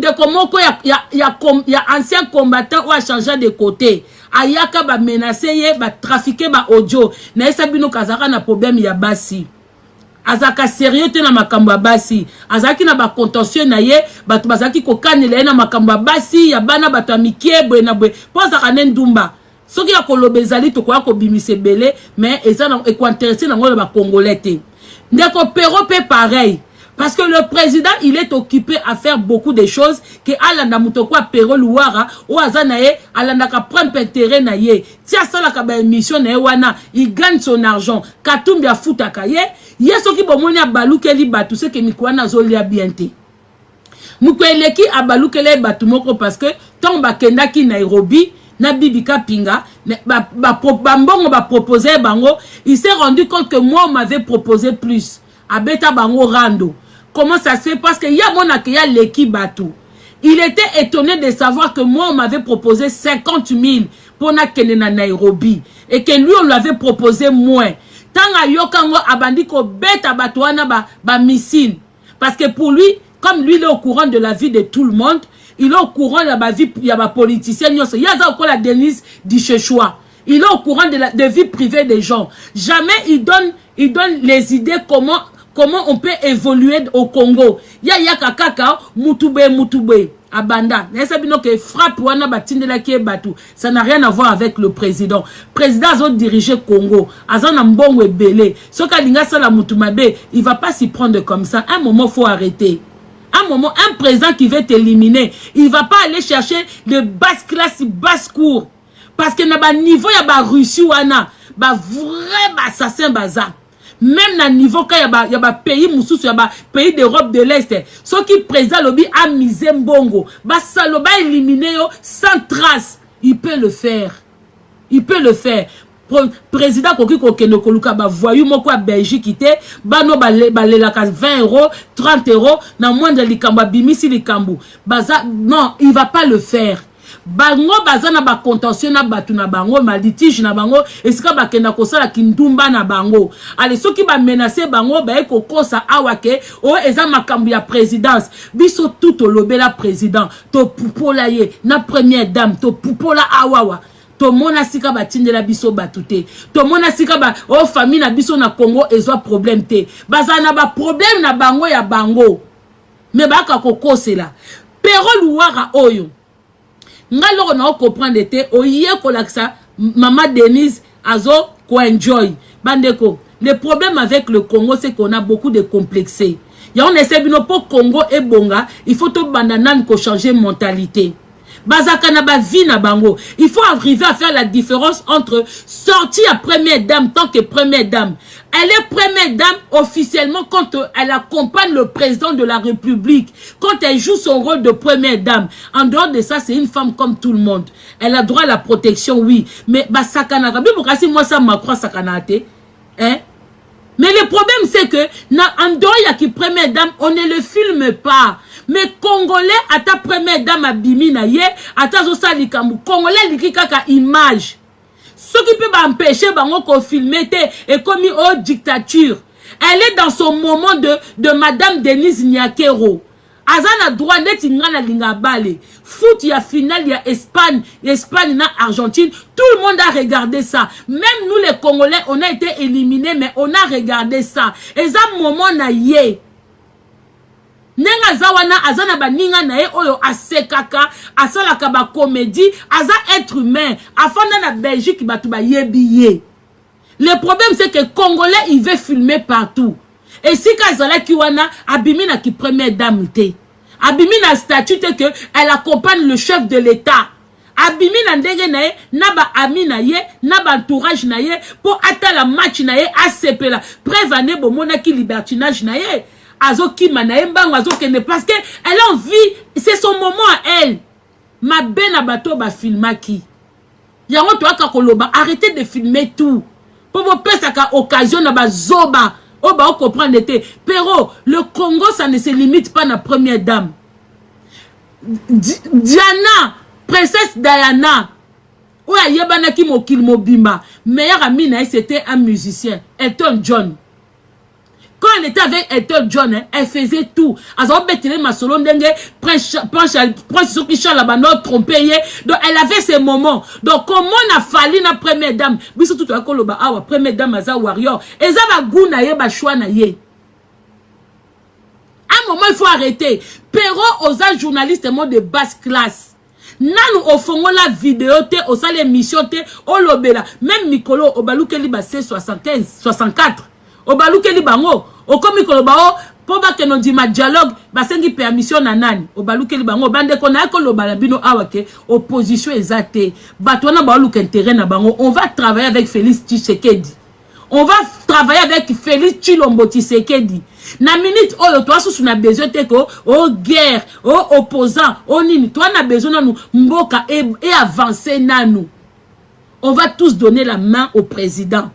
ndeko moko ya ancien combattant ou a changé de côté ayaka ba menacer ye ba trafiquer ba audio na esa bino kazaka na problème ya basi azaka sérieux te na makambo ya basi azaki na ba contentieux na ye batu bazaki ko kanela na makambo ya basi ya bana batuamikie bwe na bwe poza kana ndumba soki ya kolobezali to ko bimise belé mais eza na e ko intéresser na ngolo ba congolais te ndeko pero pe pareil. Parce que le président, il est occupé à faire beaucoup de choses que Alanda Mutokwa Pero Louara ou Azanae, Alanda ka prendre intérêt na ye. Tia sala ka ba émission na wana, il gagne son argent. Katumbi a futa ka ye, yeso ki bomoni a balukeli batu se ke mikwana zoli a biente. Mukweleki a balukeli batu moko parce que tomba kenda ki Nairobi, na bibika pinga, mbongo ba proposer bango, il s'est rendu compte que moi on m'avait proposé plus. Abeta bango rando. Comment ça se fait? Parce que y a mon accueil l'équipe batou. Il était étonné de savoir que moi on m'avait proposé 50 000 pour na Nairobi et que lui on l'avait proposé moins. Tant à yokango abandi ko beta batouana ba missile. Parce que pour lui, comme lui il est au courant de la vie de tout le monde, il est au courant de la vie, il y a des politiciens, il y a encore la Denise Dichechoua. Il est au courant de la vie privée des gens. Jamais il donne les idées comment on peut évoluer au Congo. Ya kakaka mutube abanda. Nesa bino ke frappe wana batindela ki batu. Ça n'a rien à voir avec le président. Président a dirigé Congo. Azana mbongo ebele. Soka linga sala mutumabe, il va pas s'y prendre comme ça. Un moment faut arrêter. Un moment, un président qui veut t'éliminer, il va pas aller chercher de basse classe, basse cour. Parce que na ba niveau ya ba Russie wana, ba vrai ba assassin baza. Même na niveau quand y a ba pays mususu ya ba pays d'Europe de l'Est. Ce qui président lobby a misé mbongo, ba saloba éliminer yo sans trace, il peut le faire. Il peut le faire. Président koki kokene koluka ba voyou moko a Belgique ité, ba no ba la 20 €, 30 €, na moindre likamba bimisi likambu. Baza non, il va pas le faire. Bango bazana ba contentieux na batu na bango ma litige na bango esika bakenda kosala kindumba na bango ale soki ba menacer bango ba ekokosa awake o eza makambu ya présidence biso tout olobela président to pupola ye na première dame to pupola awawa to mona sika batindela biso batute to mona sika ba o famille na biso na Congo ezo problème te bazana ba problème na bango ya bango me baka kokosela Pero Louara oyo ngalo na comprendre te oye kolaksa maman Denise azo ko enjoy bandeko. Le problème avec le Congo c'est qu'on a beaucoup de complexés. Ya on essaie bino pour Congo et bonga, il faut to banana ko changer mentalité. Bazaka na ba vie na bango. Il faut arriver à faire la différence entre sortir à première dame tant que première dame. Elle est première dame officiellement quand elle accompagne le président de la République. Quand elle joue son rôle de première dame. En dehors de ça, c'est une femme comme tout le monde. Elle a droit à la protection, oui. Mais bah sakana moi ça m'a croix sakanate. Hein? Mais le problème c'est que en dehors il y a qui première dame, on ne le filme pas. Mais Congolais à ta première dame à Bimina ye, à ta zosa likambu. Congolais likikaka image. Ce qui peut m'empêcher bango ko filmer et commis aux dictature. Elle est dans son moment de madame Denise Nyakero. Azana droit net ingana linga bale. Foot ya finale ya Espagne na Argentine, tout le monde a regardé ça. Même nous les Congolais, on a été éliminés mais on a regardé ça. Et ça moment na ye. Nenga zawana azana baninga na ye oyo asekaka asala ka ba comédie aza être humain afanda na Belgique batu ba yebiye. Le problème c'est que Congolais il veut filmer partout. Et si kazala ki wana abimi na ki première dame te. Abimi na statut que elle accompagne le chef de l'État. Abimi na ndenge na ye na ba ami na ye na ba entourage na ye pour atala match na ye ACP la. Preuve ane bo mona ki libertinage na ye. Azoki manaemba azokene parce que elle a envie, c'est son moment à elle. Ma bena bato ba filmaki. Yango to aka koloba, arrêtez de filmer tout. Pour vous pesa ka occasion na ba zoba. Oh bah on comprend l'été. Pero le Congo ça ne se limite pas à la première dame. Diana, princesse Diana. Oya yebana ki mokil mobimba. Meilleur ami na c'était un musicien, Elton John. Quand elle était avec Elton John, hein, elle faisait tout. Alors, ma solo ndenge, prince qui chante là-bas, non trompé. Donc, elle avait ses moments. Donc, comment on a fallu la première dame? Biso tout à koloba, ah, première dame, aza warrior. Et ça va goût ye, ba choix na ye. À un moment, il faut arrêter. Perro, aux journalistes, de basse classe. Nanu au fond la vidéo te au sale émission te au lobela même Mikolo au baluke li ba C75 64 au baluke li bango au comme Mikolo ba po ba ke non di ma dialogue ba sengi permission na nani au baluke li bango bande ko na ko lobala bino awake opposition ezate batona ba luka intérêt na bango. On va travailler avec Félix Tshisekedi, on va travailler avec Félix Tshilombo Tshisekedi. Na minute oyo toi sous na besoin te ko o guerre o opposant o nini toi na besoin na nous mboka et avancer na nous. On va tous donner la main au président.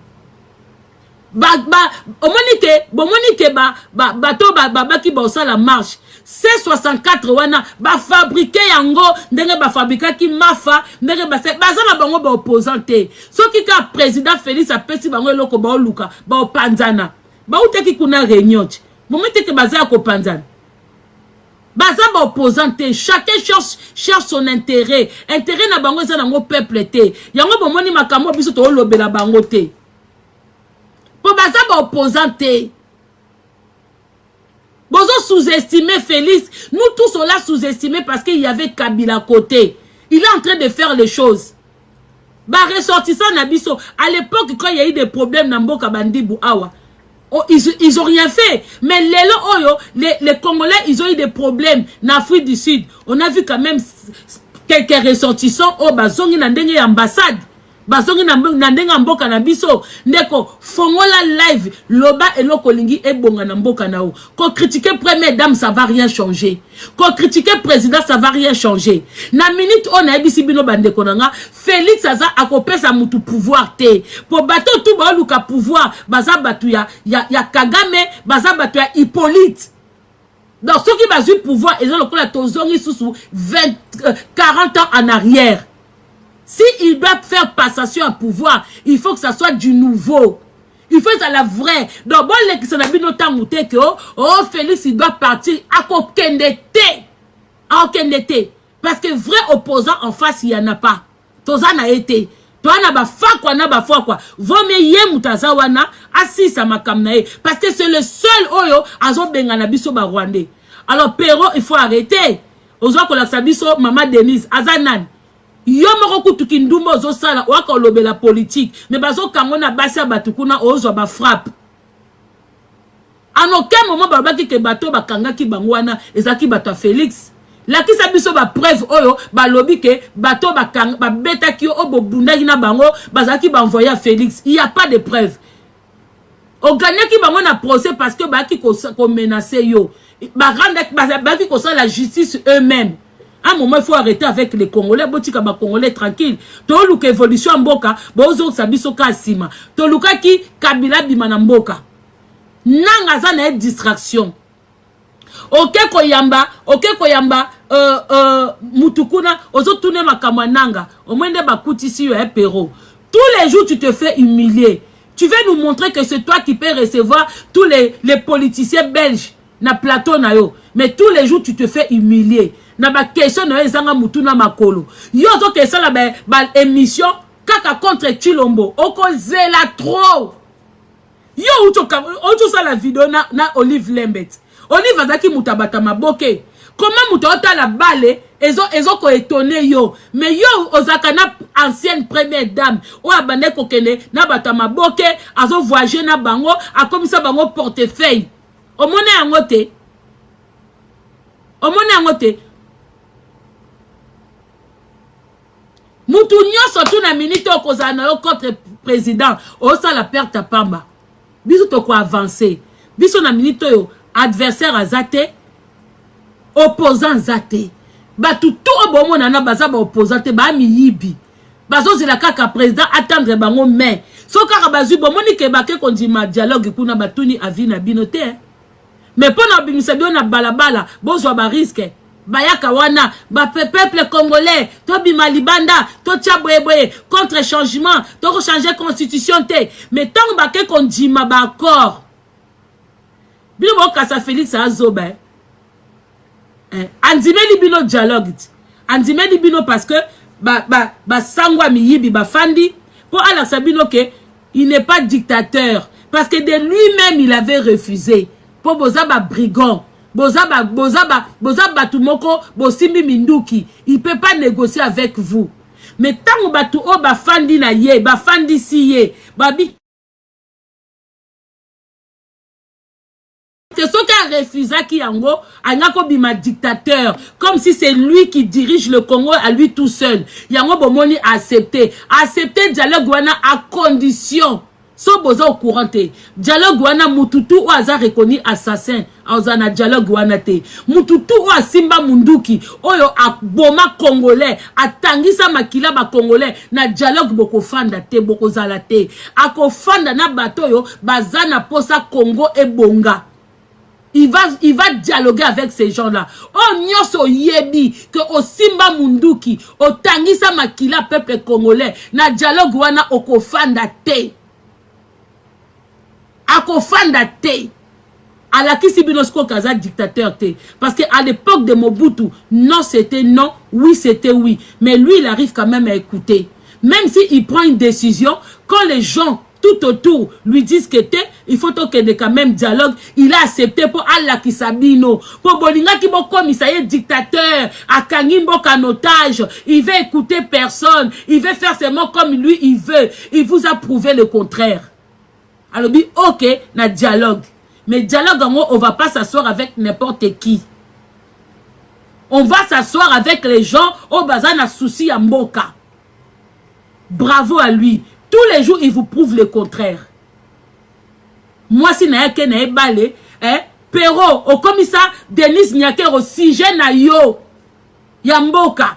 Monique ki ba la marche C64 wana ba fabriquer yango ndenge ba fabriquer ki mafa ndenge ba na bango ba opposante soki ka président Félix apesi bango eloko ba luka ba opanzana ba uteki kuna réunion momete ke baza ko panzana baza ba opposante chacun cherche son intérêt na bango za nango peuple te yango bomoni makambo biso to lobela bango te po baza ba opposante. Bozo sous-estimer Félix. Nous tous on l'a sous-estimé parce qu'il y avait Kabila à côté. Il est en train de faire les choses. Bah ressortissant Nabiso. À l'époque quand il y a eu des problèmes dans Mboka Bandibou Awa, oh, ils ont rien fait. Mais les Congolais ils ont eu des problèmes en Afrique du Sud. On a vu quand même quelques ressortissants au bazongi na ndenge ambassade. Bazongi na ndenga mboka na biso ndeko fongola live loba eloko lingi ebonga na mboka na o ko critiquer première dame ça va rien changer, ko critiquer président ça va rien changer. Na minute on a ebisi bino bandeko nanga Félix aza akopesa mutu pouvoir te po bato tout ba luka pouvoir baza batu ya Kagame baza batu ya Hippolyte. Donc ceux qui bazu pouvoir ils ont le la tozongi sous 40 ans en arrière. Si il doit faire passation à pouvoir, il faut que ça soit du nouveau. Il faut que ça la vraie. Donc, bon, les qui s'en a noté que, oh, Félix, il doit partir à aucun été. Parce que vrai opposant en face, il n'y en a pas. Toza n'a été. Toi, n'a pas fa quoi, n'a pas foi quoi. Vaut mieux yé mutazawana, assis à ma kamnae. Parce que c'est le seul oyo, azo bengana biso ba Rwandais. Alors, Perro, il faut arrêter. Ozo ko la sabiso, Maman Denise, azanan. Yo moko kutuki ndumbo zo sala waka lobela politique mais bazo kangona basi batukuna ozo ba frappe en aucun moment babaki ke bato bakanga ki bangwana ezaki bato Félix la ki sabiso ba preuve oyo ba lobi ke bato bakanga ba beta ki obo bundaki na bango bazaki ba envoyer à Félix. Il y a pas de preuve o gagné ki bango na procès parce que baki ko menacer yo ba rendre baki ko la justice eux-mêmes. À un moment, il faut arrêter avec les Congolais. Botika ba Congolais tranquille. Tolu ke évolution mboka, bozo sabiso ka sima. Toluka ki Kabila bimana mboka. Nanga za na distraction. Ok koyamba mutukuna ozo tourner makama nanga. Au moins de bakuti si yo Perro. Tous les jours tu te fais humilier. Tu veux nous montrer que c'est toi qui peux recevoir tous les politiciens belges na plateau na yo. Mais tous les jours tu te fais humilier. Na ba question na ezanga mutuna makolo yo zo question la ba émission kaka contre Tshilombo oko zela trop yo uto sa la vidéo na Olive Lembet. Olive azaki mutabata maboke comment mutota la bale ezo ko étonné yo mais yo ozaka na ancienne première dame o abane ko kene na bata maboke azo voyager na bango akomisa bango portefeuille omone angote Mutu nyoso tu na minute okozana yo contre président o sa la perte pamba biso to ko avancer biso na minute yo adversaire azate opposant zate batu tout obomona na baza ba opposant te ba mi yibi bazo zela kaka président attendre bango mais so kaka bazu bomoni ke bake kondima dialogue kuna batuni avi na binote mais pona bimisa bio na balabala bozwa ba risque bayaka wana ba peuple congolais to bima libanda to tchabwebwe contre changement to changer constitution te mais tant ba ke kondima ba accord Bino kasa Félix Azoba. Andimeli bino dialogue. Andimeli bino parce que sangwa miyibi ba fandi pour ala sabino que il n'est pas dictateur parce que de lui-même il avait refusé pour boza ba brigand boza batumoko bosimbi minduki il peut pas négocier avec vous mais tant batu o ba fandi na ye ba fandi si ye babi c'est ce qui a refusé qui yango anyako bima dictateur comme si c'est lui qui dirige le Congo à lui tout seul yango bomoni accepter dialogue wana à condition so boza au courant te dialogue wana mututu ou aza reconnu assassin azana dialogue wana te mututu ou asimba munduki oyo aboma congolais atangisa makila ba congolais na dialogue boko fanda te boko zala te akofanda na bato yo bazana posa Congo e bonga. Il va dialoguer avec ces gens-là. Oh, nyoso yebi que o simba munduki, o tangisa makila peuple congolais, na dialogue wana okofanda te. Akofanda te. ala kisi binosko kaza dictateur te. Parce qu'à l'époque de Mobutu, non c'était non, oui c'était oui. Mais lui, il arrive quand même à écouter. Même s'il prend une décision, quand les gens tout autour lui disent que il faut qu'il y ait quand même dialogue, il a accepté pour Allah qui s'abino. Pour Bolinga qui comme il est dictateur, à Kangimbo en otage, il veut écouter personne, il veut faire seulement comme lui il veut. Il vous a prouvé le contraire. Alors dit ok, na dialogue. Mais dialogue en gros, on va pas s'asseoir avec n'importe qui. On va s'asseoir avec les gens au bazar na souci à Mboka. Bravo à lui. Tous les jours, il vous prouve le contraire. Moi, si na yake na ebale, Pero, au commissaire Denis Nyakero, si je na yo, Yamboka.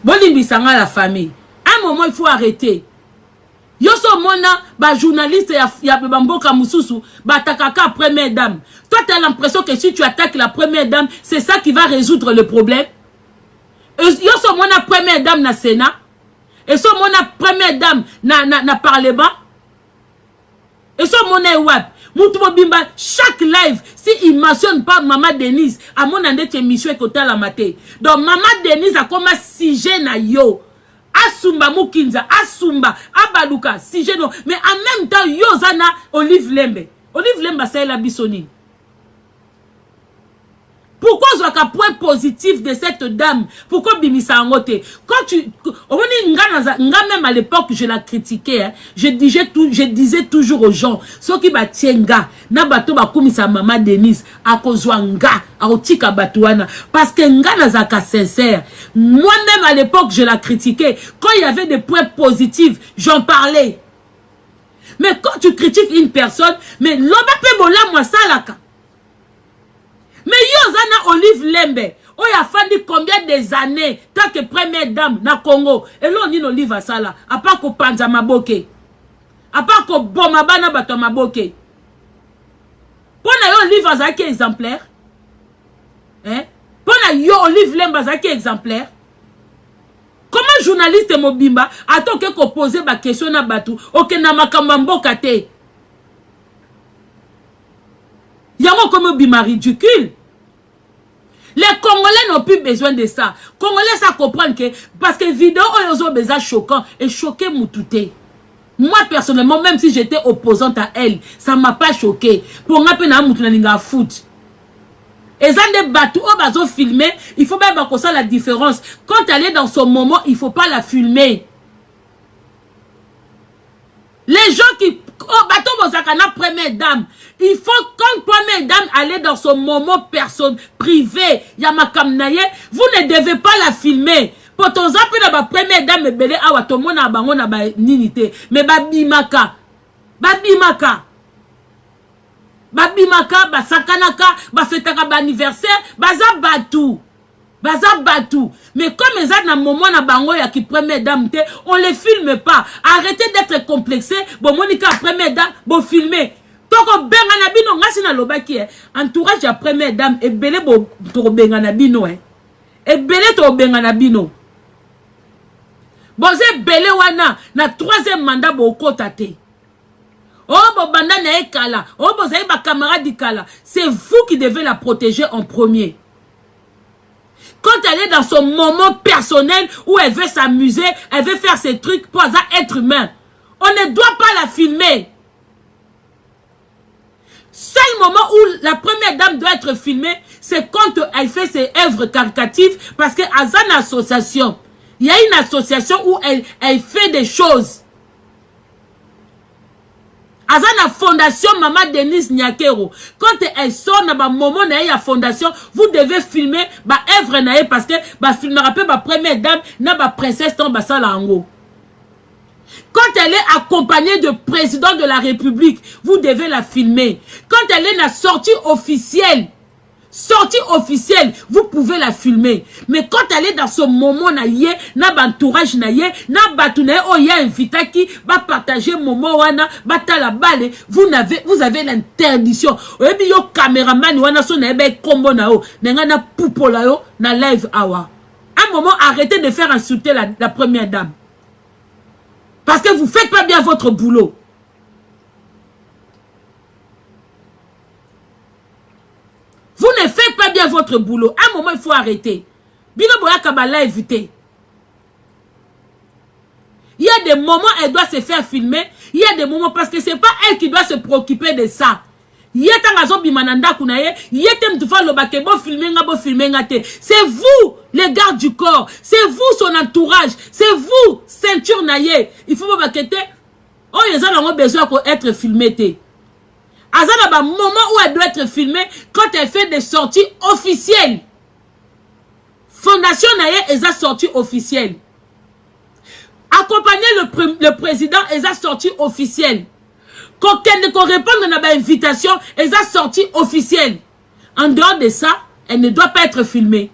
Bolimbisanga la famille. À un moment, il faut arrêter. Yoso mona, ba journaliste ya Mboka Mususu, ba takaka première dame. Toi, tu as l'impression que si tu attaques la première dame, c'est ça qui va résoudre le problème. Yoso mona première dame na Sénat. Et so mona première dame na Parlement. Et so mona web. Moutou Bimba, chaque live, si il mentionne pas Maman Denise, à mon année, tu es mission et côté la maté. Donc, Maman Denise a comme sujet na yo. Asumba Mukinza, Asumba, Abaluka, sujet no. Mais en même temps, yo zana Olive Lembe. Olive Lembe, c'est la bisoni. Pourquoi je vois point positif de cette dame? Pourquoi Bimisa Angote? Quand tu... Même à l'époque, je la critiquais. Hein, je disais toujours aux gens, ceux qui batienga, na bato bakumisa Maman Denise, à kozwanga, à otika batouana. Parce que nga nazaka sincère. Moi-même à l'époque, je la critiquais. Quand il y avait des points positifs, j'en parlais. Mais quand tu critiques une personne, mais l'homme peut bola moi ça là. Mais yo zana Olive Lembe, oh ya fandi combien des années tant que première dame na Congo. Et là on dit Olive à ça là, à part qu'on panza maboke, à part qu'on boma bana bato maboke. Pona yo Olive azaki exemplaire, hein? Pona yo Olive Lembe azaki exemplaire. Comment journaliste mobimba attend que qu'on pose ba question na batu, ok na makamba mboka te. Yango comme bima ridicule. Les Congolais n'ont plus besoin de ça. Congolais ça comprendre que parce que vidéo ils ont besoin choquant et choqué Moutouté. Moi personnellement même si j'étais opposante à elle, ça m'a pas choqué. Pour nga pe na Moutouté ninga foot. Et ça des bateaux au bazo filmer, il faut même qu'on la différence. Quand elle est dans son moment, il faut pas la filmer. Les gens qui oh, bateau Bozakana première dame. Il faut quand première dame allait dans son moment personne privé, Yamakamnaye, vous ne devez pas la filmer. Pour ton zapi na ba première dame belé awa to mona bango na ba ninité, mais babimaka ba sakanaka, ba fetaka ba anniversaire, baza batu baza batou. Mais comme ils ont un moment na bango ya ki première dame te, on les filme pas. Arrêtez d'être complexé. Bon monika première dame, bon filmer. Toko benga na bino ngasi na lobaki entourage ya première dame et belé bo toko benga na bino et belé to benga na bino. Boze belé wana na troisième mandat bo kota te. Oh bo banda na ekala, oh bo zaï ba camarade kala, c'est vous qui devez la protéger en premier. Quand elle est dans son moment personnel où elle veut s'amuser, elle veut faire ses trucs pour être humain, on ne doit pas la filmer. Seul moment où la première dame doit être filmée, c'est quand elle fait ses œuvres caritatives, parce qu'elle a une association. Il y a une association où elle fait des choses. Elle a une fondation Maman Denise Nyakero. Quand elle sort dans le moment où elle a fondation, vous devez filmer ba œuvre nae parce que ba filmer rappelle ba première dame na ba princesse dans basala ango. Quand elle est accompagnée de président de la République, vous devez la filmer. Quand elle est dans sortie officielle, vous pouvez la filmer. Mais quand elle est dans ce moment naïe, na entourage naïe, na batune oya invita qui va partager moment wana, batala bale, vous avez l'interdiction. Oyebi yo caméraman wana so na ebe kombo na o, nenga na poupola yo na live awa. Un moment, arrêtez de faire insulter la première dame. Parce que vous ne faites pas bien votre boulot. Vous ne faites pas bien votre boulot. À un moment, il faut arrêter. Bino boya kabala éviter. Il y a des moments, elle doit se faire filmer. Il y a des moments, parce que ce n'est pas elle qui doit se préoccuper de ça. C'est vous, les gardes du corps. C'est vous, son entourage. C'est vous, ceinture naïe. Il faut pas quitter. Oh, ils ont besoin d'être filmés. À un moment où elle doit être filmée, quand elle fait des sorties officielles. Fondation naïe, elle a sorti officielle. Accompagner le président, elle a sorti officielle. Quand elle ne répond à l'invitation, elle a sorti officielle. En dehors de ça, elle ne doit pas être filmée.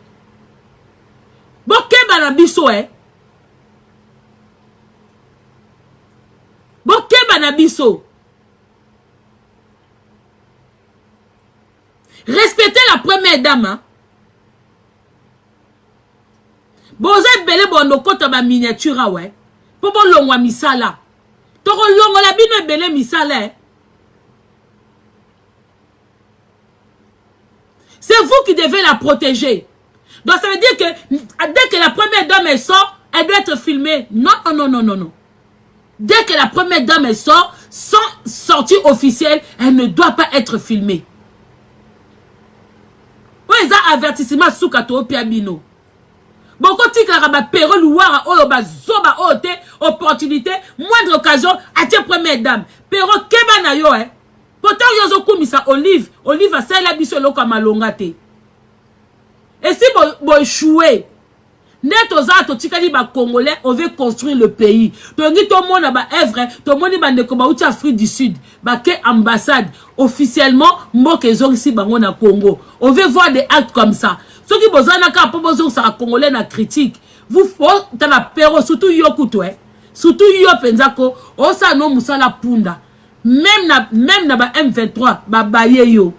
Bon, qu'est-ce que banabiso est? Bon, qu'est-ce que banabiso? Respectez la première dame. Hein? Bon, vous êtes belé bon côté ma miniature ouais. Pour bon longwa misala. Toko longo la bino belé misala. C'est vous qui devez la protéger. Donc ça veut dire que dès que la première dame elle sort, elle doit être filmée. Non, non, non, non, non. Dès que la première dame elle sort, sans sortie officielle, elle ne doit pas être filmée. Oui, ils ont avertissement sous kato piabino. Bon, quand tu as perro louara, zoba ote, opportunité, moindre occasion, à tes première dame. Perro keba na yo, hein. Pourtant, yozo kumisa olive a ça la biso loka malongate. Et si vous échouez, net aux autres, tikali ba Congolais, on veut construire le pays. Donc, tout le monde a ba œuvre, tout le monde a ba koba outi Afrique du Sud, ba ke ambassade, officiellement, mboke zong si bango na Congo. On veut voir des actes comme ça. Ceux qui besoin na ka pobozo sa Congolais na critique, vous faut ta la pero surtout yo kutwe, surtout yo penzako, o sa no musala punda. Même na ba M23 ba baye yo.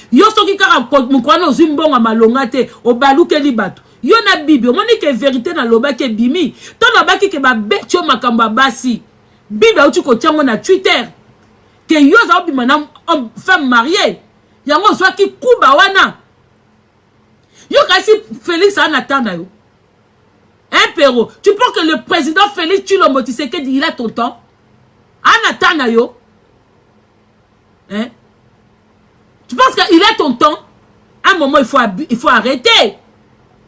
Yo soki kaka mukwana zimbonga malongate o baluke libatu. Yo na bibi, on dit que vérité na loba ke bimi. Ton na baki ke ba betio makamba basi. Bibi uti ko tiango na Twitter. Que yo za bima na femme mariée. Yango soit ki kuba wana. Yo kasi Félix en attendant yo. Hein Péro, tu penses que le président Félix Tshilombo Tshisekedi il a ton temps? En attendant yo. Hein? Tu penses qu'il a ton temps? À un moment, il faut arrêter.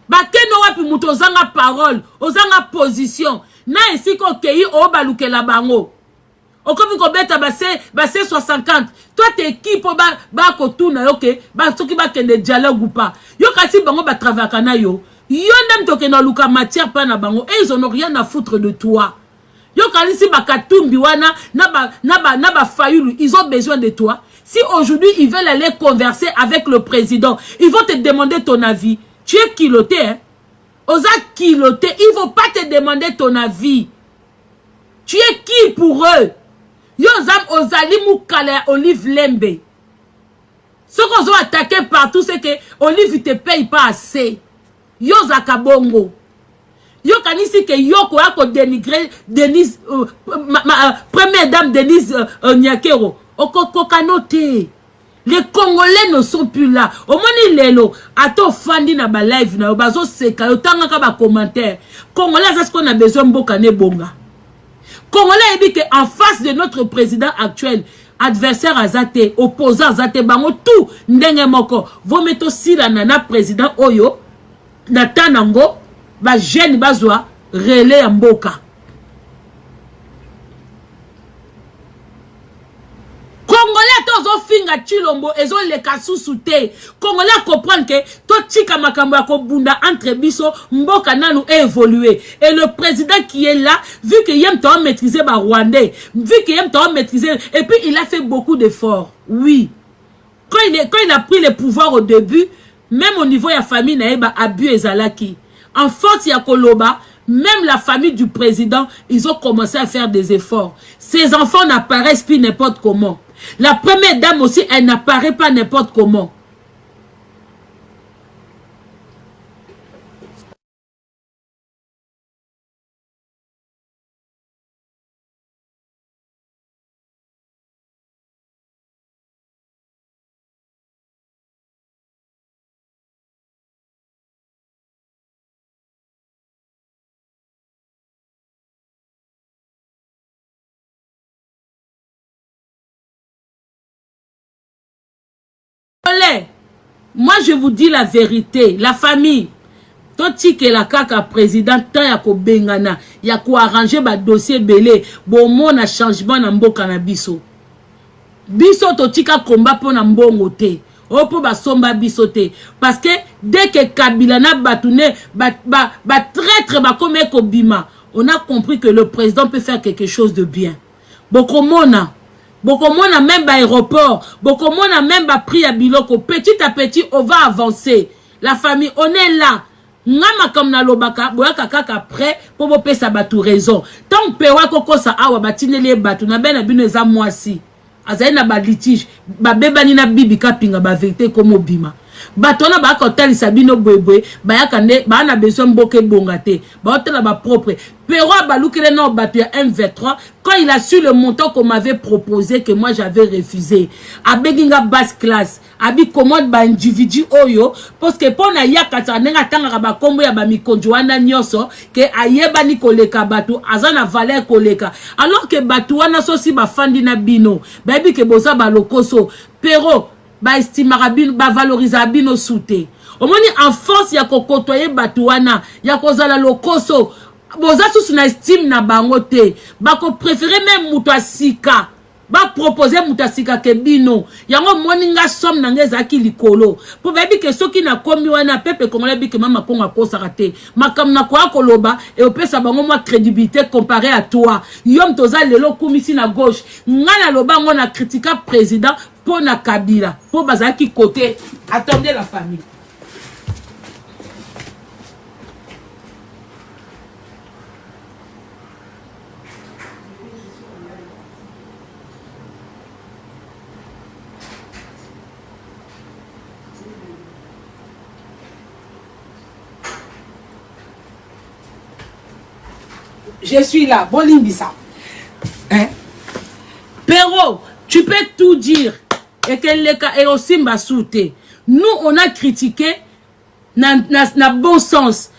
Bakeno wapi muto ozanga parole, ozanga position. Na ici ko kei o baluke la bango. Okomi ko beta base 60. Toi t'es équipe ba ko tuna yoke, ba soki ba kende dialogue ou pas. Yo kasi bango ba travailler kana yo. Yo ndem toke na luka matière pa na bango et ils ont rien à foutre de toi. Yo kalisi ba katumbi wana na ba fayulu, ils ont besoin de toi. Si aujourd'hui ils veulent aller converser avec le président, ils vont te demander ton avis. Tu es kiloté, hein? Osa kiloté, ils vont pas te demander ton avis. Tu es qui pour eux? Yo zam ozali moukala Olive Lembe. Ce qu'on ont attaqué partout, c'est que Olive ne te paye pas assez. Yo zakabongo. Yo kanisi ke yo ko dénigrer Denise, première dame Denise Nyakero. Oko kanote. Les Congolais ne sont plus là. Au moni lelo, ato fandi na ba live na bazo seka, yo tanga ka ba commentaire. Congolais, c'est ce qu'on a besoin mbokane bonga. Congolais dit que en face de notre président actuel, adversaire azate, opposant azate, bango tout ndenge moko. Vous mettez aussi la nana président Oyo, na tanango, ba jeune bazwa relais mboka. Congolais tozo finga chilombo ezo le kasusu te. Congolais comprendre que to tika makambo ya kobunda entre biso mboka nanu évoluer. Et le président qui est là, vu que yem to maîtriser ba Rwandais, vu que yem to maîtriser, et puis il a fait beaucoup d'efforts. Oui. Quand il a pris le pouvoir au début, même au niveau de la famille naeba abus ezalaki. En force ya koloba, même la famille du président, ils ont commencé à faire des efforts. Ces enfants n'apparaissent plus n'importe comment. La première dame aussi, elle n'apparaît pas n'importe comment. Moi, je vous dis la vérité. La famille, toti que la kaka président, tant ya ko bengana, ya ko arranger ba dossier belé, bon mon a changement na mboka na biso. Biso toti ka combat pour na mbongo te. Opo ba somba biso te. Parce que dès que Kabila na batouné, ba traître ba comme bima, on a compris que le président peut faire quelque chose de bien. Bokomona. Beaucoup de monde même aéroport, beaucoup de monde même pris à biloko. Petit à petit, on va avancer. La famille, on est là. Ngama comme na lobaka, boyaka kaka après pour vous payer sa batou raison. Tant que pewa koko sa awa batine les batou na ben abino eza mwasi. Azaye na ba litige, ba bebani na bibi kapinga ba vérité comme obima. Batona ba kotali sabino bwebwe, ba yakande ba na besoin mboke bongate. Ba hotela ba propre. Pero balukele na batu ya MV3 quand il a su le montant qu'on m'avait proposé que moi j'avais refusé. Abeginga basse classe, abi commande ba individu oyo parce que pona yakata nenga tanga ba kombo ya ba mikonjoana nyoso que ayeba ni koleka batu azana valeur koleka. Alors que batu wana so si ba fandi na bino, ba bi ke boza ba lokoso, pero ba estimera bino, ba valoriser bino soute. Au moni en force ya kokotoye batu wana, ya kozala lokoso. Boza sous na estime na bango te. Bako préféré même muta sika. Ba proposer muta sika ke bino. Yango moninga som na ngezaki likolo. Po bebi ke soki na komi wana pepe congolais bi ke mama konga kosa rate. Makam na kwa koloba et opesa bango moi crédibilité comparé à toi. Yom toza lelo komisi na gauche. Ngana loba ngona critica président po na Kabila. Po bazaki côté. Attendez la famille. Je suis là, bon limbisa. Hein? Pero, tu peux tout dire. Et que les cas et aussi m'a souté. Nous, on a critiqué na bon sens.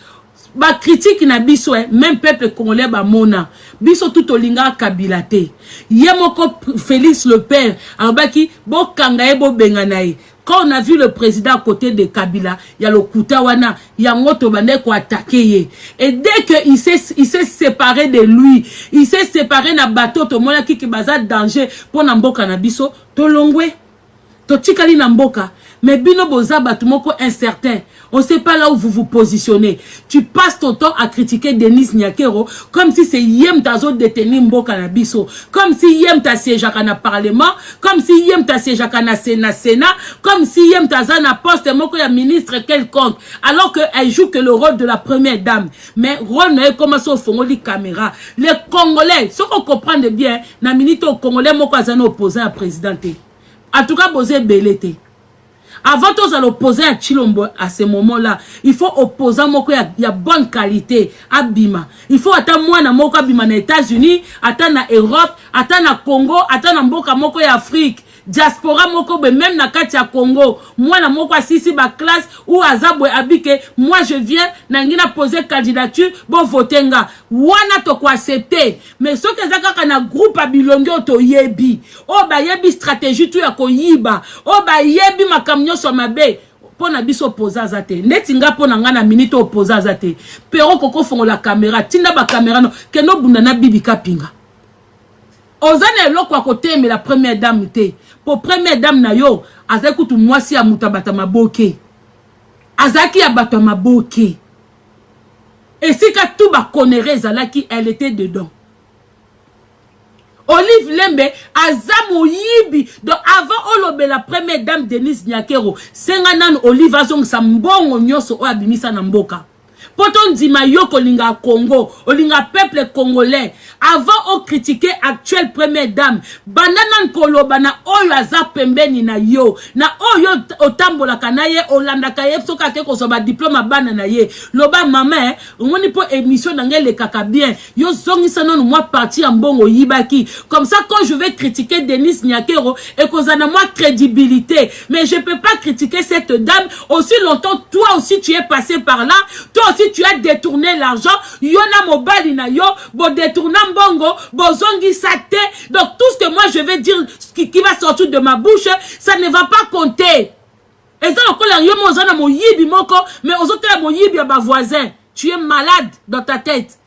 Ba critique na biso, même peuple congolais ba mona. Biso tout olinga Kabila te. Yemoko Félix le père, abaki bo kangaye bo benganaye. Quand on a vu le président à côté de Kabila, il y a le Koutawana, il y a Moto Bande qui a attaqué. Et dès qu'il s'est séparé de lui, il s'est séparé na bateau, tout le monde qui baza danger pour Namboka Nabiso, to longwe, to tikali Namboka. Mais bino boza batumoko incertain. On ne sait pas là où vous vous positionnez. Tu passes ton temps à critiquer Denis Nyakero comme si c'est Yem Tazo détenu Mboka na biso. Comme si Yem ta siégeaka na parlement. Comme si Yem ta siégeaka na Sénat. Comme si Yem Taza na poste moko ya ministre quelconque. Alors qu'elle joue que le rôle de la première dame. Mais rôle n'a commencé au fond de caméra. Les Congolais, ce qu'on comprend bien, na minute au Congolais moko azana opposé à présidenté. En tout cas, Bosé Belete. Avant tous à l'opposer à Chilombo à ce moment-là, il faut opposer à moko ya bonne qualité à Bima. Il faut attendre moi na moko Bima na États-Unis, attendre na Europe, attendre na Congo, attendre na mboka moko ya Afrique. Diaspora moko be même na kati ya Congo. Moi na moko sisi ba classe ou azabwe abike, moi je viens na ngina poser candidature bon votenga. Wana to ko accepter. Mais ce que zaka na groupe abilongo to yebi. O ba yebi stratégie tu ya ko yiba. O ba yebi makamnyo so mabe. Pona biso poza zate. Netinga pona nga na minute opoza zate. Pero koko fongo la caméra. Tinda ba caméra no. Keno bundana bibi kapinga. Ozane loko côté mais la première dame te. Pour première dame na yo, azaki tu mwasi ya mutabata maboke. Azaki ya bata maboke. Et si ka tout ba connaître zalaki, elle était dedans. Olive Lembe, Azamo Yibi, donc avant Olobe la première dame Denise Nyakero, Senganan Olive Azong Sambongo Nyoso o abimisa na mboka. Potom dima yo kolinga Congo, olinga peuple congolais. Avant on critiquer actuelle première dame, banana koloba na oyo aza pembeni na yo, na oyo otambola kanaye olanda kaye soka ke ko soba diplôme bana na ye. Loba mama, ngoni po émission ngele kaka bien. Yo zongisa non moi parti en bongo yibaki. Comme ça quand je vais critiquer Denis Nyakero et kozana moi crédibilité, mais je peux pas critiquer cette dame aussi longtemps toi aussi tu es passé par là, toi aussi tu as détourné l'argent, yona mobali na yo, bo détourna mbongo, bo zongi sate. Donc tout ce que moi je vais dire, qui va sortir de ma bouche, ça ne va pas compter. Et ça encore la yo mozana mo yibi moko, mais aux autres mo yibi ya ba voisin. Tu es malade dans ta tête.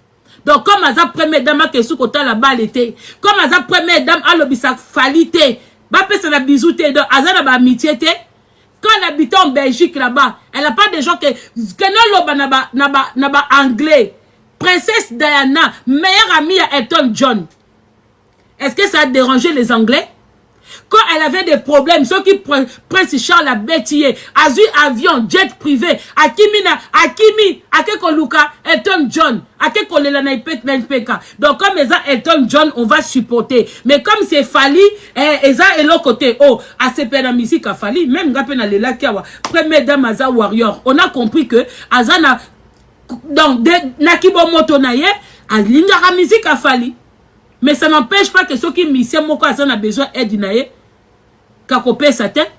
Donc comme aza première dame a kesu kota la balle était, comme aza première dame a lobisa falite, ba pesa la bisouté donc aza na ba amitié te. Quand elle habitait en Belgique là-bas, elle n'a pas de gens que naba anglais. Princesse Diana, meilleure amie à Elton John. Est-ce que ça a dérangé les Anglais? Quand elle avait des problèmes, ceux qui Prince Charles a bêtillé, Azu avion, jet privé, Akimi, Akekoluka, Elton John, Akekolela Naipeka. Donc comme Eza Elton John, on va supporter. Mais comme c'est Fali, Eza est l'autre côté. Oh, à ce la musique à Fali, même Gapena Lela Kiawa, première dame Aza Warrior. On a compris que Aza na, donc, Nakibo Motonaye, Alinga la musique à Fali. Mais ça n'empêche pas que ceux qui misent mon cas ont besoin d'aide naïe kakopé sa tête.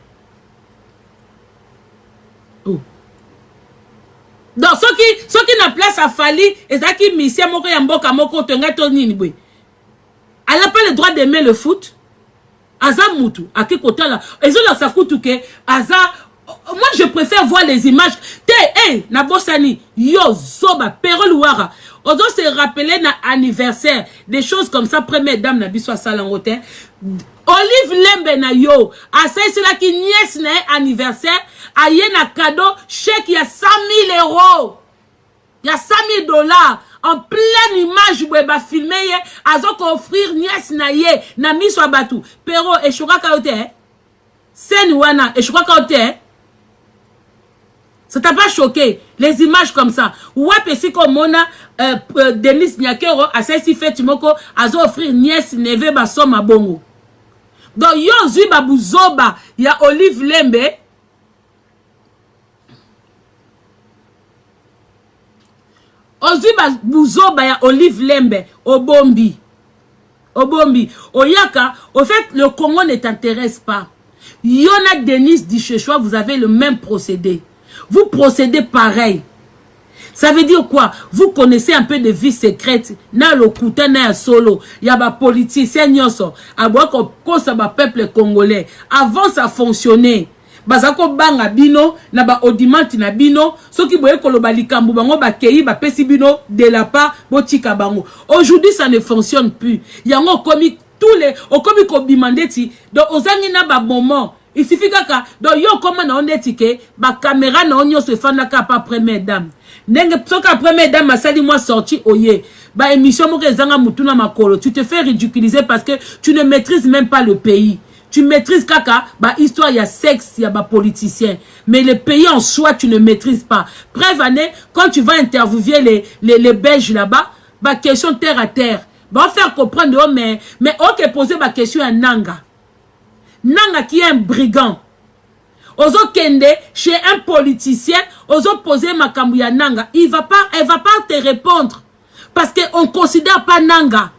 Oh. Donc ceux qui n'a place à Fali et ça qui misent mon cas yamboka moko tenga tonini boy. Elle n'a pas le droit d'aimer le foot. Aza mutu à quel côté là. Et ça ça coûte que Aza. Moi je préfère voir les images. Hey, na bossani yo zoba perolouara. On doit se rappeler na anniversaire, des choses comme ça, première dame na biswa salangote. Olive Lembe na yo, a ça c'est là qui nièce na anniversaire, a yé na cadeau, chèque il y a 100 000 €. Il y a 100 000 $. En pleine image, où va filmer, a zo offrir nièce na ye, na miswa batu. Pero, et choura kaote, sen wana, et choura kaote, ça t'a pas choqué, les images comme ça. Ouais, si comme on a Denis Nyakero, à celle-ci fait moko, à offrir nièce, neve, basom à bongo. Donc, yo zui babouzoba, il y a Olive Lembe. Ozui babouzoba, il y a Olive Lembe, Obombi. Obombi. Oyaka, au fait, le Congo ne t'intéresse pas. Yona Denis Dichechoua, vous avez le même procédé. Vous procédez pareil. Ça veut dire quoi? Vous connaissez un peu de vie secrète. Na le kouta na solo. Il y a des politiciens nyoso. Aboua ko sa ba peuple congolais. Avant ça fonctionnait. Bazako banga bino na ba audimanti na bino. Soki boye koloba likambu bango ba kei ba pesi bino de la part botika bango. Aujourd'hui ça ne fonctionne plus. Yango komi tous les au komi ko bimandeti. Donc aux angi na ba moment Il suffit kaka donc yo comment na on étiqué ba caméra na on se fanda ka pas première dame. Nenge soka première dame asali moi sorti oye. Ba émission mo kezanga mutuna makolo. Tu te fais ridiculiser parce que tu ne maîtrises même pas le pays. Tu maîtrises kaka, bah histoire, il y a sexe, il y a bah politicien. Mais le pays en soi, tu ne maîtrises pas. Bref, année, quand tu vas interviewer les Belges là-bas, bah question terre à terre. Bah on faire comprendre, oh, mais ok, poser ma question à Nanga. Nanga qui est un brigand. Ozo kende, chez un politicien, ozo poser ma kamouya Nanga. Elle va pas te répondre. Parce qu'on ne considère pas Nanga.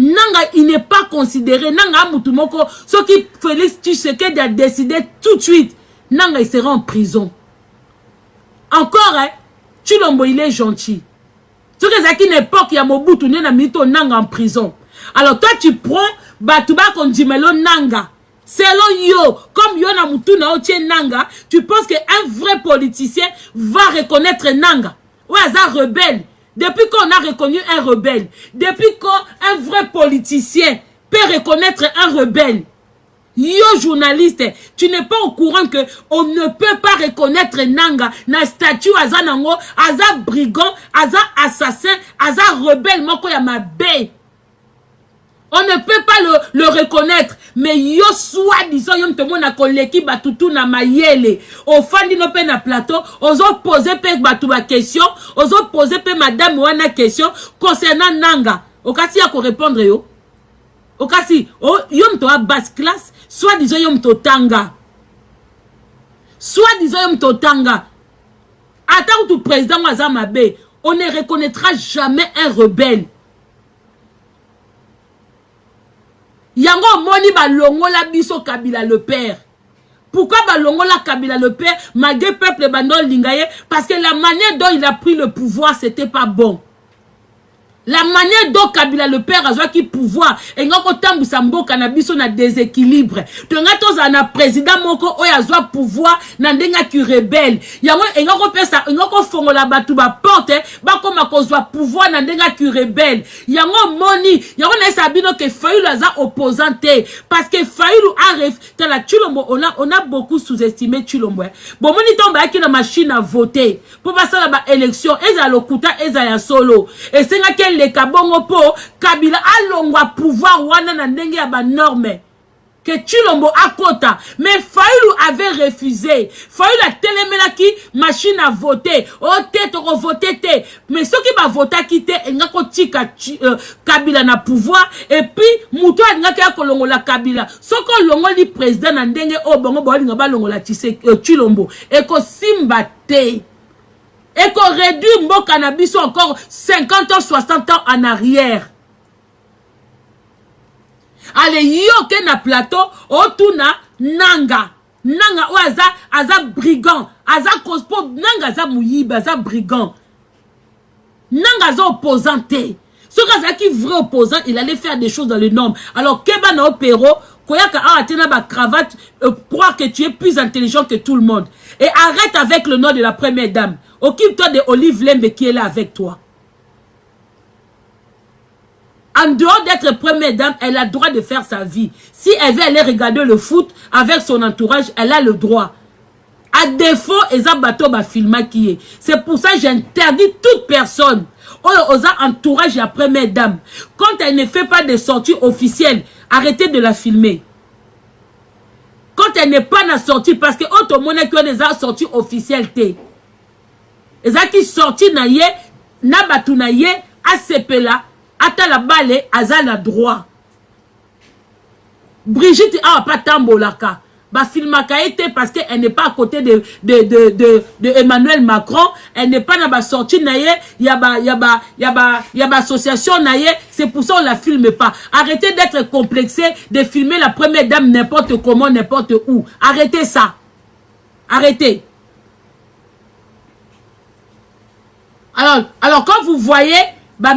Nanga, il n'est pas considéré. Nanga Moutoumoko, ce qui Félix Tshisekedi a décidé tout de suite. Nanga, il sera en prison. Encore, hein, Tshilombo, il est gentil. Ce que c'est qu'une époque, il y a Mobutu, il y a mis ton Nanga en prison. Alors toi, tu prends, Batouba Kondimelo Nanga. Selon yo, comme yo na Moutou na Otie Nanga, tu penses qu'un vrai politicien va reconnaître Nanga. Ouais, ça rebelle. Depuis qu'on a reconnu un rebelle, depuis qu'un vrai politicien peut reconnaître un rebelle, yo journaliste, tu n'es pas au courant que on ne peut pas reconnaître Nanga na statut aza nango, aza brigand, aza assassin, aza rebelle, moko ya mabe. On ne peut pas le reconnaître. Mais yo soi-disant, yo mtomo na koleki batutu na mayele. Au fandi no pe na plateau, ozo poser pe batu ba question, ozo poser pe madame wana question concernant Nanga. Okasi ya ko répondre yo. Okasi, yo mto a basse classe, soi-disant yo mto tanga. Soi-disant yo mto tanga. Attends tout président Mazamabe, on ne reconnaîtra jamais un rebelle. Yango moni ba longola biso Kabila le père. Pourquoi ba longola Kabila le père malgré peuple bandol lingaye? Parce que la manière dont il a pris le pouvoir, c'était pas bon. La manière dont Kabila le père a joué qui pouvoir et ngoko tambu sambo cannabis na déséquilibre. Tonga toza na président moko oya joué pouvoir na ndenga ki rebelle. Yango ngoko pesa ngoko fongola batu ba porte ba koma ko joué pouvoir na ndenga ki rebelle. Yango moni yango na sabino que Fayulu aza opposante parce que Fayulu arrive dans la Tshilombo on a beaucoup sous-estimé Tshilombo. Bon moni tomba ki na machine à voter pour passer la ba élection eza lokuta eza ya solo et c'est nga les kabongo po Kabila alongwa pouvoir wana na ndenge ya ba norme que Tshilombo akota mais Fayulu avait refusé. Fayulu a telemela ki machine à voter o te to voter te mais ceux qui va voter quitté ngako tika Kabila na pouvoir et puis muto ngaka ya kolongola Kabila soko longoli président na ndenge o bongo bo linga ba longola Tshilombo et ko simba te. Et qu'on réduit mon cannabis encore 50 ans, 60 ans en arrière. Allez, yo ke na plateau, otuna Nanga. Nanga, ou aza brigand. Aza cospo, Nanga aza mouyiba, aza brigand. Nanga aza opposanté. Ce gars qui est vrai opposant, il allait faire des choses dans les normes. Alors, Keba na opéro, Koyaka a atteint ma cravate, croire que tu es plus intelligent que tout le monde. Et arrête avec le nom de la première dame. Occupe-toi de Olive Lembe qui est là avec toi. En dehors d'être première dame, elle a le droit de faire sa vie. Si elle veut aller regarder le foot avec son entourage, elle a le droit. À défaut, Eza Bato va filmer qui est. C'est pour ça que j'interdis toute personne. Oza entourage la première dame. Quand elle ne fait pas de sortie officielle, arrêtez de la filmer. Quand elle n'est pas na sortie, parce que autre monde qui a des sorties officielles, Eza qui sorti na ye, na batu na ye, a sepela, ata la bale, aza la droit. Brigitte a pas tambolaka. Ba filmaka été parce qu'elle n'est pas à côté de Emmanuel Macron, elle n'est pas dans ba sortie na ye, yaba association na ye, c'est pour ça on la filme pas. Arrêtez d'être complexé de filmer la première dame n'importe comment, n'importe où. Arrêtez ça. Arrêtez. Alors quand vous voyez ba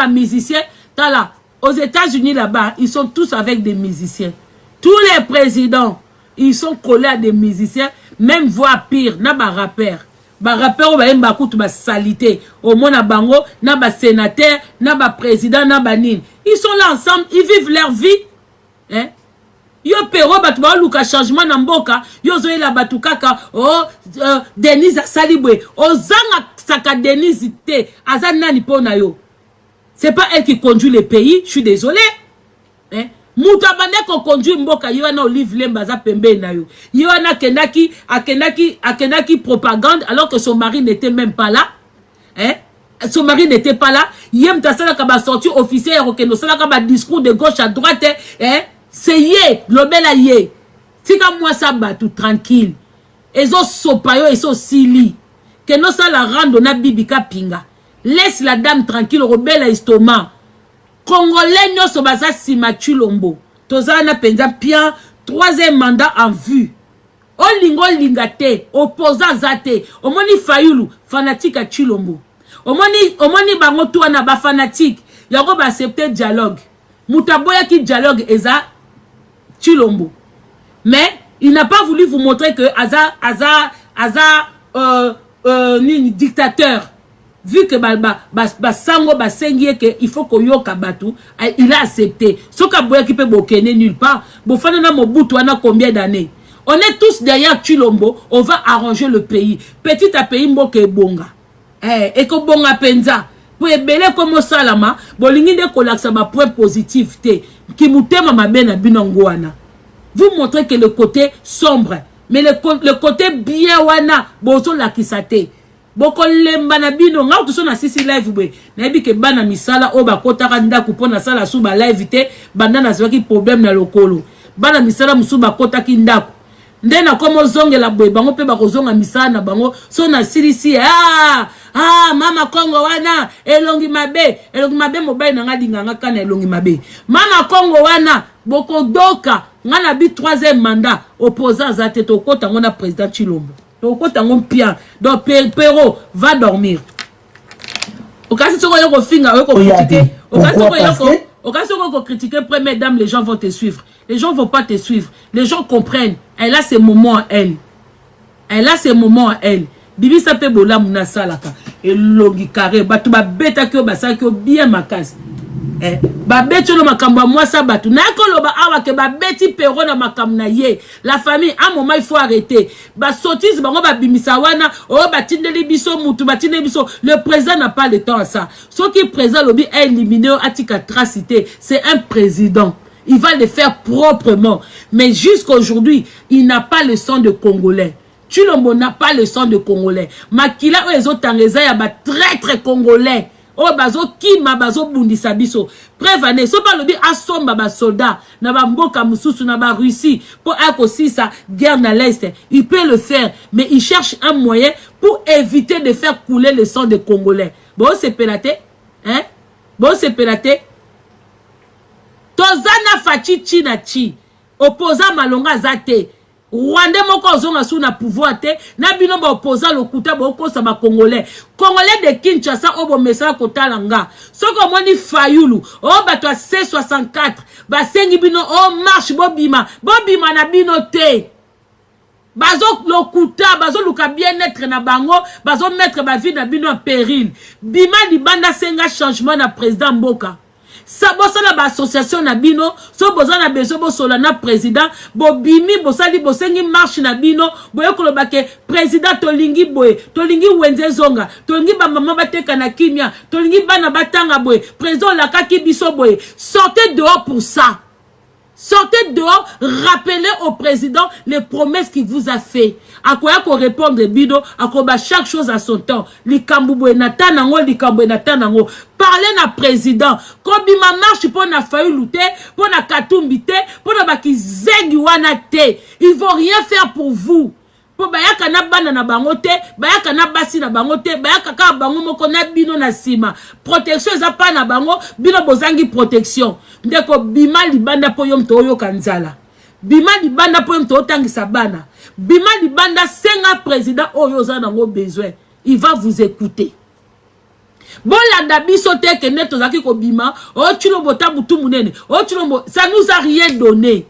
musiciens, là, aux États-Unis là-bas, ils sont tous avec des musiciens. Tous les présidents, ils sont collés à des musiciens, même voire pire, na ba rappeur. Ba rappeur ou ba yemba kutu ba salité. Au mona bango, na ba sénateur, na ba président, na ba nine. Ils sont là ensemble, ils vivent leur vie. Hein? yo pero batu ba luka changement na mboka yo zoyela batu kaka Denise Salibwe ozanga saka Denise te aza nani pona yo. C'est pas elle qui conduit le pays, je suis désolé. Hein? Mouta bande ko conduit mboka yo na Olive Lemba za pembe na yo. Yo na akendaki propagande alors que son mari n'était même pas là. Hein? Son mari n'était pas là. Yem ta sala ka ba sorti officier okeno sala ka ba discours de gauche à droite hein? C'est yé, lobela yé. Tika moi ça ba tout tranquille. Ezo sopayo eso sili. Que no ça la rando na bibika pinga. Laisse la dame tranquille, rebelle estomac. Congolais nyoso baza sima Chilombo. Tozana penza pia 3e mandat en vue. Olingo lingate, opposant zate. Omoni Fayulu, fanatique à Chilombo. Omoni bango tuana ba fanatique. Yako ba accepter dialogue. Mutaboya ki dialogue eza Chilombo. Mais il n'a pas voulu vous montrer que ni dictateur. Vu que sango sengie que il faut que yoka batu, il a accepté. Soka boya qui peut bokene nulle part. Bofana na Mobutu ana combien d'années? On est tous derrière Chilombo, on va arranger le pays. Petit à petit mboke bonga. Et ko bonga penza. Pour ebele comme salama, bolingi de kolaksa ba point positif te. Ki mutema mabena binongwana. Vous montrez que le côté sombre, mais le côté bien wana bozo la kisate. Boko lemba na bino nga to so na sisi live bwe na bi ke bana misala o ba kota ka ndako pona sala suba live te banda na zwaki problème na lokolo bana misala musuba kota ki ndako ndena komo zongela bwe bango pe ba kozonga misala na bango so na silisi mama Kongo wana elongi mabe mobile na ngadinga ngaka na elongi mabe mama Kongo wana boko doka ngana bi 3e mandat opposant zate to kota ngona président Chilombo. Donc, Pero va dormir. Au cas où on critiquer première dame, les gens vont te suivre. Les gens ne vont pas te suivre. Les gens comprennent. Elle a ses moments à elle. Elle a ses moments à elle. Bibi sape bola muna salaka. Et logi carré. Batu ba beta kyo basa kyo bien makasi. Ba beti no makambo moi ça batu. Na koloba awa ke ba beti pero na makambo na ye. La famille à un moment il faut arrêter. Ba sotis bango ba bimisa wana ba tindeli biso mutu ba tindeli biso. Le président n'a pas le temps à ça. Ce qui est présent lobi a éliminé atika tracité, c'est un président. Il va le faire proprement. Mais jusqu'aujourd'hui, il n'a pas le sang de Congolais. Chilombo n'a pas le sang de Congolais. Makila les autres tangeza ya ba très Congolais. Oh bazo kima bazo bundisa biso. Prévané so ba lobi asomba ba soldat na ba mboka mususu na ba Russie pour akosi sa guerre na l'est. Il peut le faire, mais il cherche un moyen pour éviter de faire couler le sang des Congolais. Bon c'est pelaté, hein? Bon c'est pelaté. Tozana fachi china chi. Opposant malonga zate. Rwanda moko zonga sous na pouvoir te na bino ba opposant le kuta boko sa ba congolais de Kinshasa obo mesa kotalanga soko moni Fayulu bato C64 ba sengi bino marche bobima na bino te bazo lokuta bazo luka bien-être na bango bazo mettre ba vie na bino en péril bima di banda senga changement na président Mboka. Sabosa na ba association na bino so boza na bezo bo sola na président bo bimi bo sali bo sengi marche na bino boye koloba ke président tolingi boye tolingi wenze zonga tolingi ba mama bateka na kimia tolingi bana batanga boye président la kaki biso boye sortez dehors pour ça. Sortez dehors, rappelez au président les promesses qu'il vous a fait. À quoi qu'on répondre bido, à quoi chaque chose à son temps. Likamboué natanango, likamboué natanango. Parlez na président. Kobi ma marche pour na Fayulu te, pour na Katumbite, pour na baki zengi wana te. Ils vont rien faire pour vous. Po bayaka na bana na bangote, bayaka na basi na bangote, bayaka ka bango moko na bino na sima. Protection eza pa na bango, bino bozangi protection. Ndeko bima libanda po yom to yo kanzala. Bima libanda po yom to tangisa bana. Bima libanda senga président oyo za nango besoin. Il va vous écouter. Bon la biso te ke neto zaki ko bima, Chilombo tabutu munene. Chilombo, ça nous a rien donné.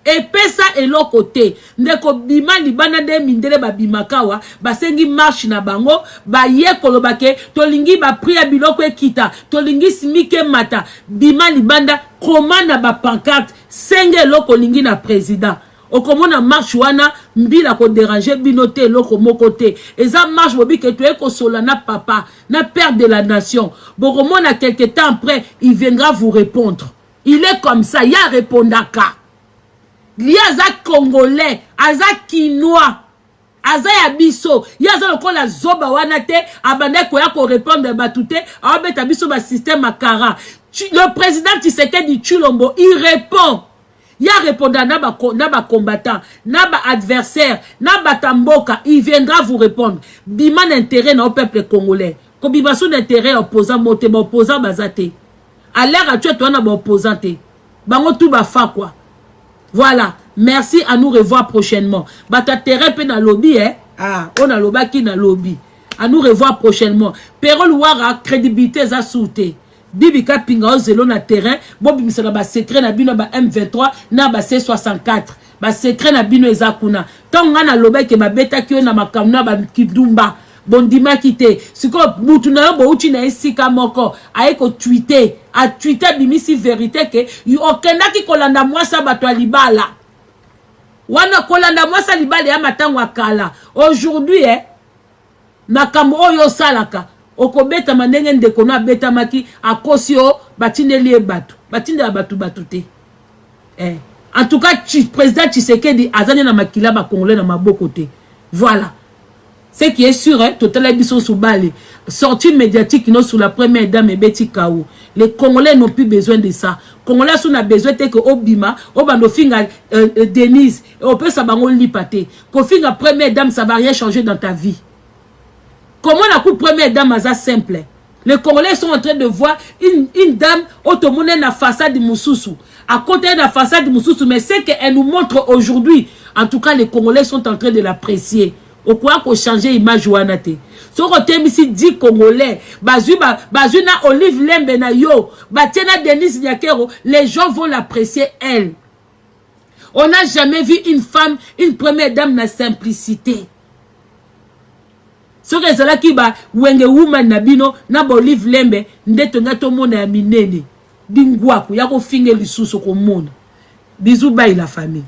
et pesa elo côté ndeko bima libana de mindele ba bimakawa basengi marche na bango ba ye kolobake tolingi ba priya biloko ekita tolingi simike mata bima libanda komana ba pancarte senge elo kolingi na président okomona marche wana mbila ko déranger binoté loko mokoté eza marche bobi que tu es kosola na papa na père de la nation bokomona quelque temps après il viendra vous répondre il est comme ça ya répondaka li aza congolais aza kinois aza ya biso ya aza lokola zoba wana te abanda ko ya ko répondre batute abeta biso ba système akara le président Tshisekedi Tshilombo il répond. Il a répondu à naba combattant, naba adversaire, naba tamboka, il viendra vous répondre. Bima d'intérêt au peuple congolais. Kobiba sous d'intérêt opposant moté, opposant bazate. À l'heure actuelle, tu as un opposant. Bango tout bafa quoi. Voilà. Merci, à nous revoir prochainement. Bata terrain pe na lobby, hein. Ah, on a loba qui na lobby. À nous revoir prochainement. Perol Wara, crédibilité za souté. Bibika pinga zelo na terrain bobi misala ba secret na bino ba M23 na ba C64 ba secret na bino ezakuna tonga na lobeke ba beta kio na makamna ba kidumba bondima kite siko mutu na yo bo uchi na esika moko aiko tweeter a tweeter bimisi vérité ke yu okenda ki kolanda mwasa bato libala wana kolanda mwasa libala ya matango akala aujourd'hui makambo oyo salaka okobeta mandenge ndeko na beta maki akosio batindeli batu batindela batu batute en tout cas président Tshisekedi azanye na makila ba congolais na maboko te voilà ce qui est sûr total biso soubale sortie médiatique non sous la première dame et Betty Kao les congolais n'ont plus besoin de ça congolais sont a besoin que obima obando finga Denise on peut ça bango lipate ko finga première dame ça va rien changer dans ta vie. Comment la coupe première dame est simple? Les Congolais sont en train de voir une dame automone na façade de Moussoussou. À côté de la façade de Moussoussou, mais c'est qu'elle nous montre aujourd'hui. En tout cas, les Congolais sont en train de l'apprécier. Au quoi qu'on change l'image ouanate. So côté ici 10 Congolais, bazu na Olive Lembe na yo, batiena Denise Nyakero, les gens vont l'apprécier elle. On n'a jamais vu une femme, une première dame na simplicité. So rezala ki ba wenge woman na bino na ba Olive Lembe ndeto ngato mona ya minene bingwaku ya ko finge lisusu ko mona bisous bye la famille.